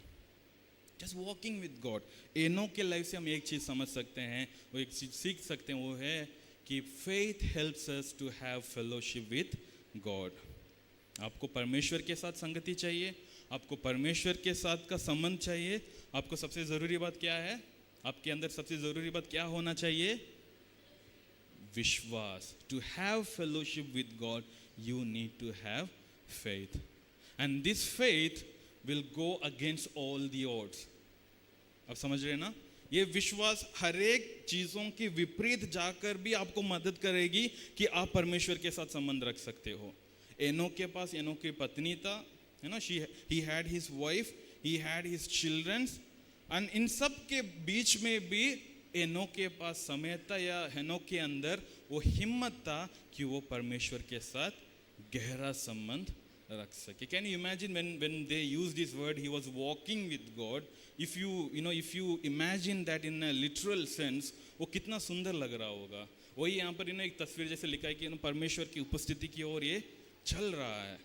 Just walking with God. Enoch के लाइफ से हम एक चीज समझ सकते हैं, वो एक चीज सीख सकते हैं, वो है कि faith helps us to have fellowship with God. आपको परमेश्वर के साथ संगति चाहिए, आपको परमेश्वर के साथ का संबंध चाहिए. आपको सबसे ज़रूरी बात क्या है? आपके अंदर सबसे ज़रूरी बात क्या होना चाहिए? विश्वास. To have fellowship with God you need to have faith, and this faith will go against all the odds. अब समझ रहे हैं ना? ये विश्वास हर एक चीज़ों के विपरीत जाकर भी आपको मदद करेगी कि आप परमेश्वर के साथ संबंध रख सकते हो. एनोक के पास एनोक की पत्नी था, है ना? he had his wife, he had his children, and इन सब के बीच में भी एनोक के पास समय था, या एनोक के अंदर वो हिम्मत था कि वो परमेश्वर के साथ गहरा संबंध रख सके. Can you imagine when they use this word, he was walking with God? If you imagine that in a literal sense, वो कितना सुंदर लग रहा होगा. वही यहाँ पर एक तस्वीर जैसे लिखा है कि परमेश्वर की उपस्थिति की ओर ये चल रहा है.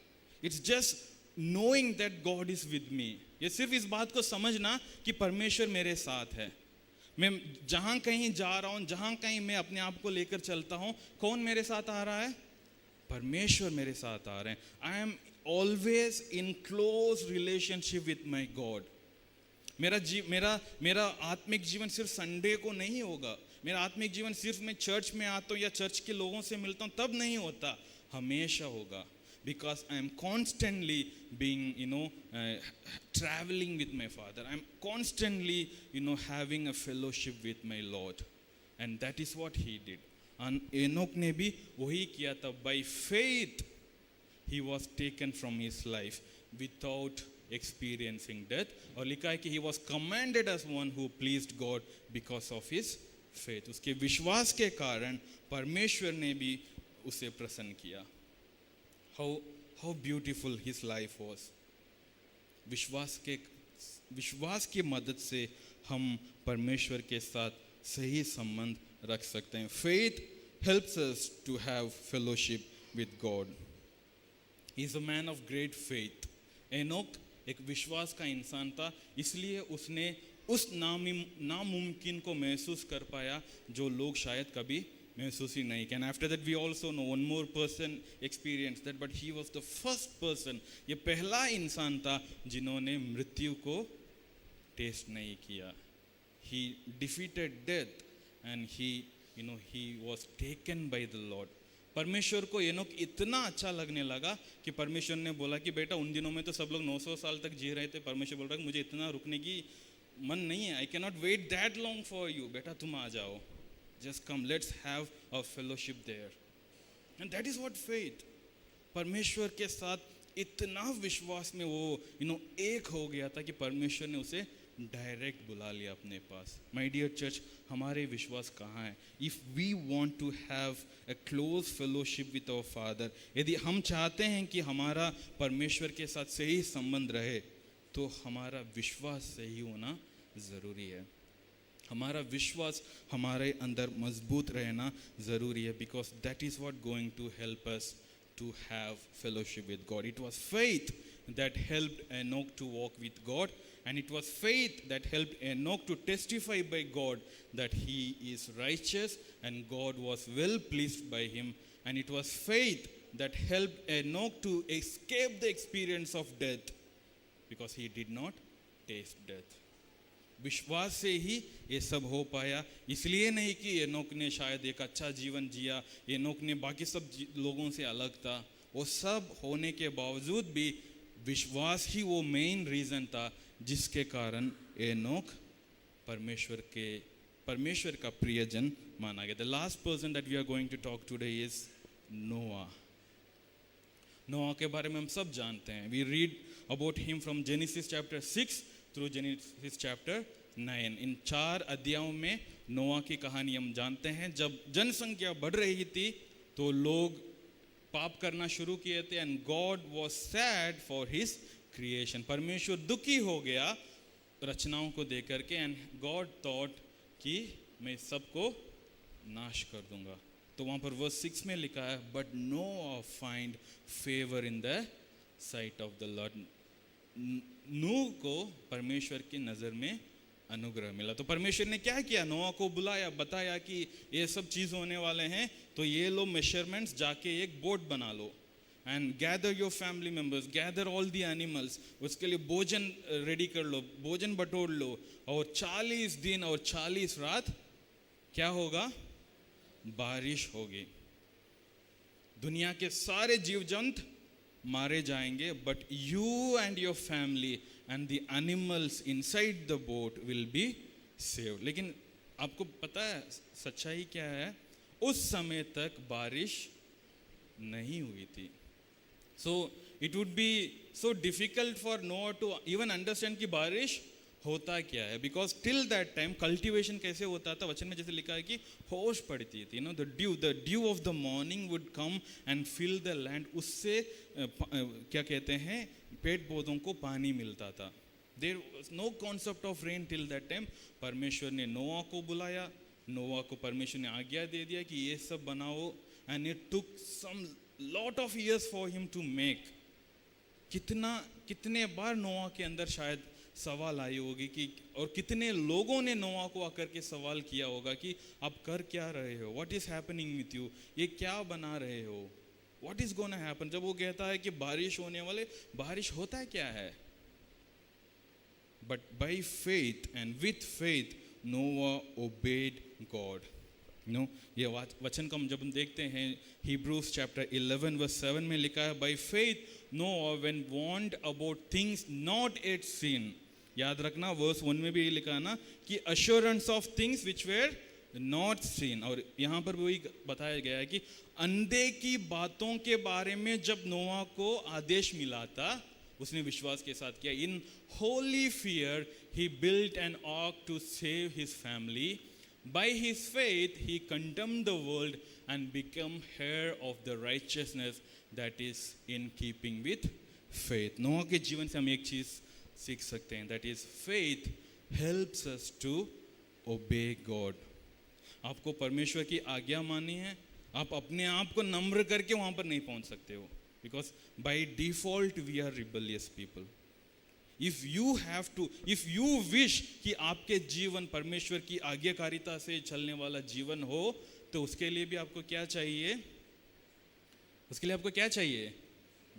It's just knowing that God is with me. ये सिर्फ इस बात को समझना कि परमेश्वर मेरे साथ है. मैं जहां कहीं जा रहा हूं, जहां कहीं मैं अपने आप को लेकर चलता हूं, कौन मेरे साथ आ रहा है? परमेश्वर मेरे साथ आ रहे हैं. I am always in close relationship with my God. मेरा आत्मिक जीवन सिर्फ संडे को नहीं होगा. मेरा आत्मिक जीवन सिर्फ मैं चर्च में आता हूँ या चर्च के लोगों से मिलता हूँ तब नहीं होता, हमेशा होगा. Because I am constantly being, traveling with my Father. I am constantly, having a fellowship with my Lord. And that is what he did. And Enoch ने भी वही किया था. By faith, he was taken from his life without experiencing death. और लिखा है कि he was commended as one who pleased God because of his faith. उसके विश्वास के कारण परमेश्वर ने भी उसे प्रसन्न किया. How beautiful his life was. विश्वास की मदद से हम परमेश्वर के साथ सही संबंध रख सकते हैं. Faith helps us to have fellowship with God. He is a man of great faith. Enoch एक विश्वास का इंसान था, इसलिए उसने उस नामुमकिन को महसूस कर पाया जो लोग शायद कभी महसूस ही नहीं किया. After that we also know one more person experienced that, but he was the first person. ये पहला इंसान था जिन्होंने मृत्यु को टेस्ट नहीं किया. He defeated death and he was taken by the Lord. परमेश्वर को एनोक इतना अच्छा लगने लगा कि परमेश्वर ने बोला कि बेटा उन दिनों में तो सब लोग 900 साल तक जी रहे थे. परमेश्वर बोल रहा है मुझे इतना रुकने की मन नहीं है. I cannot wait that long for you. बेटा तुम आ जाओ. Just come, let's have a fellowship there. And that is what faith. परमेश्वर के साथ इतना विश्वास में वो एक हो गया था कि परमेश्वर ने उसे डायरेक्ट बुला लिया अपने पास. My dear church, हमारे विश्वास कहाँ है? If we want to have a close fellowship with our Father, यदि हम चाहते हैं कि हमारा परमेश्वर के साथ सही संबंध रहे, तो हमारा विश्वास सही होना ज़रूरी है. हमारा विश्वास हमारे अंदर मजबूत रहना ज़रूरी है. Because that is what going to help us to have fellowship with God. It was faith that helped Enoch to walk with God, and it was faith that helped Enoch to testify by God that he is righteous and God was well pleased by him. And it was faith that helped Enoch to escape the experience of death because he did not taste death. विश्वास से ही ये सब हो पाया. इसलिए नहीं कि Enoch ने शायद एक अच्छा जीवन जिया, एनोक ने बाकी सब लोगों से अलग था. वो सब होने के बावजूद भी विश्वास ही वो मेन रीज़न था जिसके कारण एनोक परमेश्वर का प्रियजन माना गया. The last person that we are going to talk today is Noah. नोआ के बारे में हम सब जानते हैं. We read about him from Genesis chapter 6 through Genesis chapter 9. इन 4 अध्यायों में नोआ की कहानी हम जानते हैं. जब जनसंख्या बढ़ रही थी तो लोग पाप करना शुरू किए थे. And God was sad for his creation. परमेश्वर दुखी हो गया रचनाओं को देख करके. And God thought कि मैं सबको नाश कर दूंगा. तो वहाँ पर वर्स 6 में लिखा है, but Noah find favour in the sight of the Lord. नूह को परमेश्वर की नज़र में अनुग्रह मिला. तो परमेश्वर ने क्या किया, नोआ को बुलाया, बताया कि ये सब चीज़ होने वाले हैं, तो ये लो मेजरमेंट्स, जाके एक बोट बना लो. And gather your family members, gather all the animals. उसके लिए भोजन रेडी कर लो, भोजन बटोर लो. और 40 दिन और 40 रात क्या होगा, बारिश होगी. दुनिया के सारे जीव जंतु मारे जाएंगे, but you and your family and the animals inside the boat will be saved. लेकिन आपको पता है सच्चाई क्या है, उस समय तक बारिश नहीं हुई थी. So it would be so difficult for नोआ टू इवन अंडरस्टैंड कि बारिश होता क्या है. Because till that time cultivation कैसे होता था, वचन में जैसे लिखा है कि होश पड़ती थी. The dew of the morning would come and fill the land. उससे क्या कहते हैं, पेड़ पौधों को पानी मिलता था. There was no concept of rain till that time. परमेश्वर ने नोआ को बुलाया, नोआ को परमेश्वर ने आज्ञा दे दिया कि ये सब बनाओ. And it took some lot of years for him to make. कितने बार नोआ के अंदर शायद सवाल आई होगी कि, और कितने लोगों ने नोआ को आकर के सवाल किया होगा कि आप कर क्या रहे हो, what is happening with you, ये क्या बना रहे हो, व्हाट इज गोना हैपन. जब वो कहता है कि बारिश होने वाले, बारिश होता है क्या है. But by faith and with faith नोआ ओबेड गॉड. ये वचन को जब हम देखते हैं, Hebrews chapter 11 verse 7 में लिखा है, by faith Noah when warned about things not yet seen. याद रखना वर्स 1 में भी लिखा है ना कि assurance of things which were not seen. और यहाँ पर वही बताया गया है कि अंधे की बातों के बारे में जब नोआ को आदेश मिला था, उसने विश्वास के साथ किया. In holy fear he built an ark to save his family. By his faith he condemned the world and became heir of the righteousness that is in keeping with faith. नोआ के जीवन से हम एक चीज सीख सकते हैं, that is faith helps us to obey God. आपको परमेश्वर की आज्ञा माननी है, आप अपने आप को नम्र करके वहां पर नहीं पहुंच सकते हो. Because by default we are rebellious people. If you wish कि आपके जीवन परमेश्वर की आज्ञाकारिता से चलने वाला जीवन हो, तो उसके लिए भी आपको क्या चाहिए, उसके लिए आपको क्या चाहिए,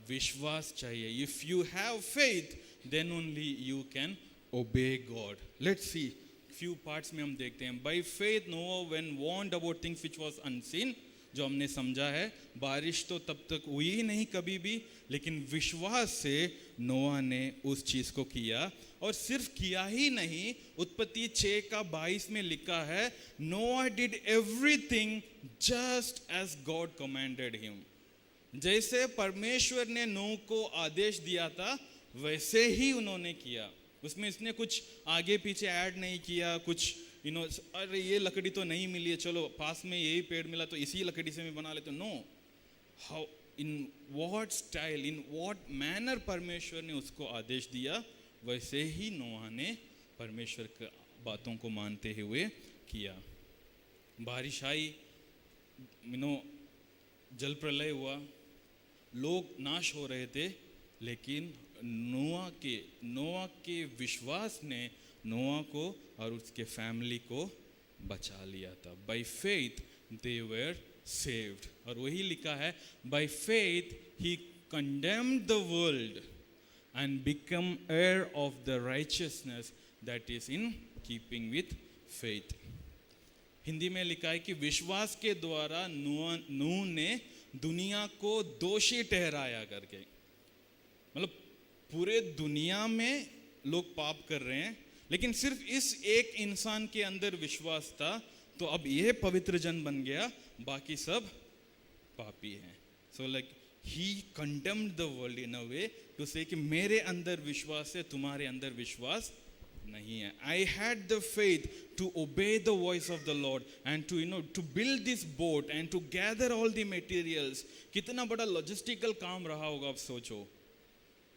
विश्वास चाहिए. If you have faith, then only you can obey God. Let's see, few parts में हम देखते हैं. By faith Noah when warned about things which was unseen, जो हमने समझा है, बारिश तो तब तक हुई ही नहीं कभी भी, लेकिन विश्वास से नोआ ने उस चीज को किया. और सिर्फ किया ही नहीं, उत्पत्ति 6:22 में लिखा है, Noah did everything just as God commanded him. जैसे परमेश्वर ने नोह को आदेश दिया था वैसे ही उन्होंने किया. उसमें इसने कुछ आगे पीछे ऐड नहीं किया, कुछ अरे ये लकड़ी तो नहीं मिली है, चलो पास में यही पेड़ मिला तो इसी लकड़ी से मैं बना लेता हूं. No, how, in what style, in what manner परमेश्वर ने उसको आदेश दिया, वैसे ही नोआ ने परमेश्वर की बातों को मानते हुए किया. बारिश आई, जल प्रलय हुआ, लोग नाश हो रहे थे, लेकिन नोआ के विश्वास ने नोआ को और उसके फैमिली को बचा लिया था. By faith they were saved. और वही लिखा है, by faith he condemned the world and become heir of the righteousness that is in keeping with faith. Hindi में लिखा है कि विश्वास के द्वारा नूह ने दुनिया को दोषी ठहराया करके. मतलब पूरे दुनिया में लोग पाप कर रहे हैं, लेकिन सिर्फ इस एक इंसान के अंदर विश्वास था, तो अब ये पवित्र जन बन गया, बाकी सब पापी हैं. So like he condemned the world in a way to say कि मेरे अंदर विश्वास है, तुम्हारे अंदर विश्वास नहीं है. I had the faith to obey the voice of the Lord and to to build this boat and to gather all the materials. कितना बड़ा लॉजिस्टिकल काम रहा होगा, आप सोचो.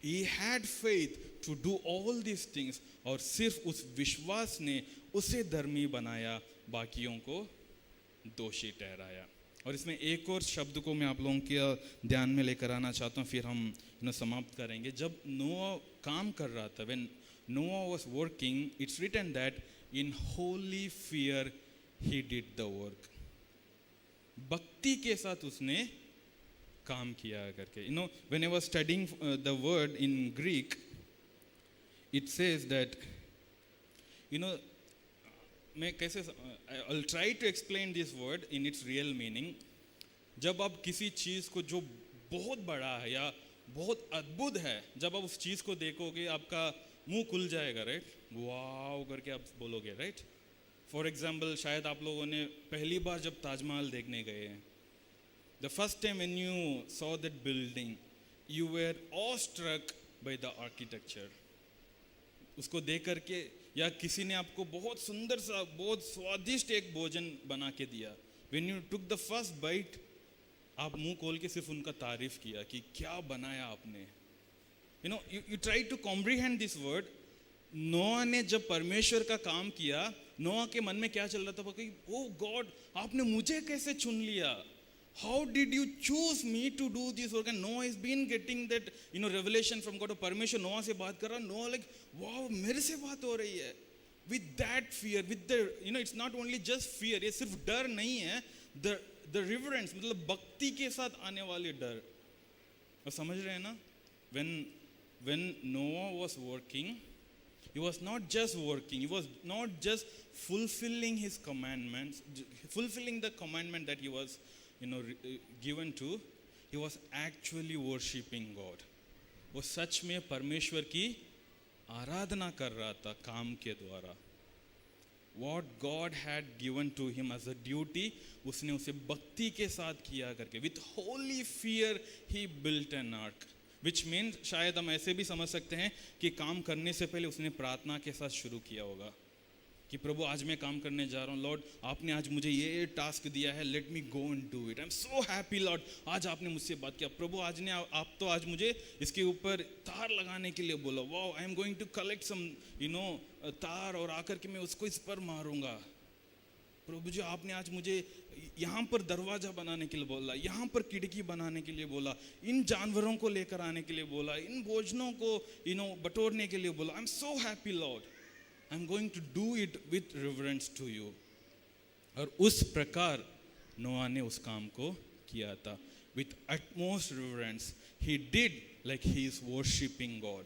He had faith to do all these things, और सिर्फ उस विश्वास ने उसे धर्मी बनाया, बाकियों को दोषी ठहराया. और इसमें एक और शब्द को मैं आप लोगों के ध्यान में लेकर आना चाहता हूँ, फिर हम समाप्त करेंगे. जब नोआ काम कर रहा था, when Noah was working, it's written that in holy fear he did the work. भक्ति के साथ उसने काम किया करके. When I was studying the word in Greek, it says that, मैं कैसे, I'll try to explain this word in its real meaning. जब आप किसी चीज़ को जो बहुत बड़ा है या बहुत अद्भुत है, जब आप उस चीज़ को देखोगे, आपका मुंह खुल जाएगा, राइट. वाव करके आप बोलोगे, राइट. फॉर एग्जाम्पल, शायद आप लोगों ने पहली बार जब ताजमहल देखने गए हैं, the first time when you saw that building, you were awe struck by the architecture. उसको देख करके, या किसी ने आपको बहुत सुंदर सा, बहुत स्वादिष्ट एक भोजन बना के दिया, when you took the first bite, आप मुंह खोल के सिर्फ उनका तारीफ किया कि क्या बनाया आपने. You try to comprehend this word. नोआ ने जब परमेश्वर का काम किया, नोआ के मन में क्या चल रहा था कि ओ गॉड, आपने मुझे कैसे चुन लिया? How did you choose me to do this work? And Noah has been getting that revelation from God. परमेश्वर नोआ से बात कर रहा, नोआ like wow, मेरे से बात हो रही है. With that fear, with the it's not only just fear, ये सिर्फ डर नहीं है, the reverence, मतलब भक्ति के साथ आने वाले डर. और समझ रहे हैं ना? When Noah was working, he was not just working, he was not just fulfilling his commandments, fulfilling the commandment that he was given to, he was actually worshipping God. वो सच में परमेश्वर की आराधना कर रहा था काम के द्वारा. What God had given to him as a duty, उसने उसे भक्ति के साथ किया करके. With holy fear he built an ark. Which means, शायद हम ऐसे भी समझ सकते हैं कि काम करने से पहले उसने प्रार्थना के साथ शुरू किया होगा कि प्रभु आज मैं काम करने जा रहा हूँ, लॉर्ड आपने आज मुझे ये टास्क दिया है, let me go and do it. I am so happy Lord, आज आपने मुझसे बात किया, प्रभु आप तो आज मुझे इसके ऊपर तार लगाने के लिए बोला. Wow, I am going to collect some तार, और आकर के मैं उसको इस पर मारूंगा. प्रभु जी आपने आज मुझे यहाँ पर दरवाजा बनाने के लिए बोला, यहाँ पर खिड़की बनाने के लिए बोला, इन जानवरों को लेकर आने के लिए बोला, इन भोजनों को बटोरने के लिए बोला. I am so happy Lord, I am going to do it with reverence to you. और उस प्रकार नोआ ने उस काम को किया था. With utmost reverence he did like he is worshipping God.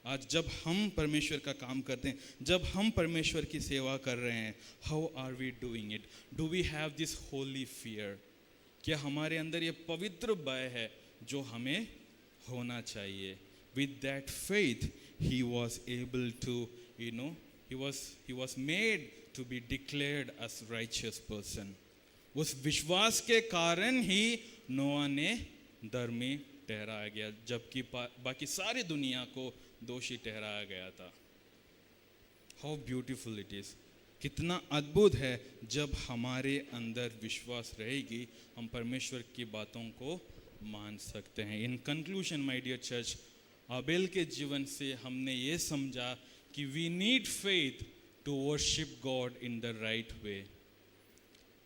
आज जब हम परमेश्वर का काम करते हैं, जब हम परमेश्वर की सेवा कर रहे हैं, how are we doing it? Do we have this holy fear? क्या हमारे अंदर ये पवित्र भय है जो हमें होना चाहिए? With that faith he was able to he was made to be declared as righteous person. उस विश्वास के कारण ही नोआ ने धर्मी ठहराया गया, जबकि बाकी सारी दुनिया को दोषी ठहराया गया था. How beautiful it is. कितना अद्भुत है जब हमारे अंदर विश्वास रहेगी, हम परमेश्वर की बातों को मान सकते हैं. In conclusion my dear church, Abel के जीवन से हमने ये समझा कि we need faith to worship God in the right way.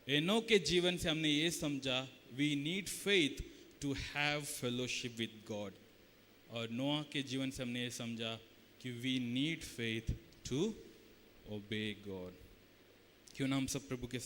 Enoch के जीवन से हमने ये समझा we need faith to have fellowship with God. और नोआ के जीवन से हमने ये समझा कि we need faith to obey God. क्यों ना हम सब प्रभु के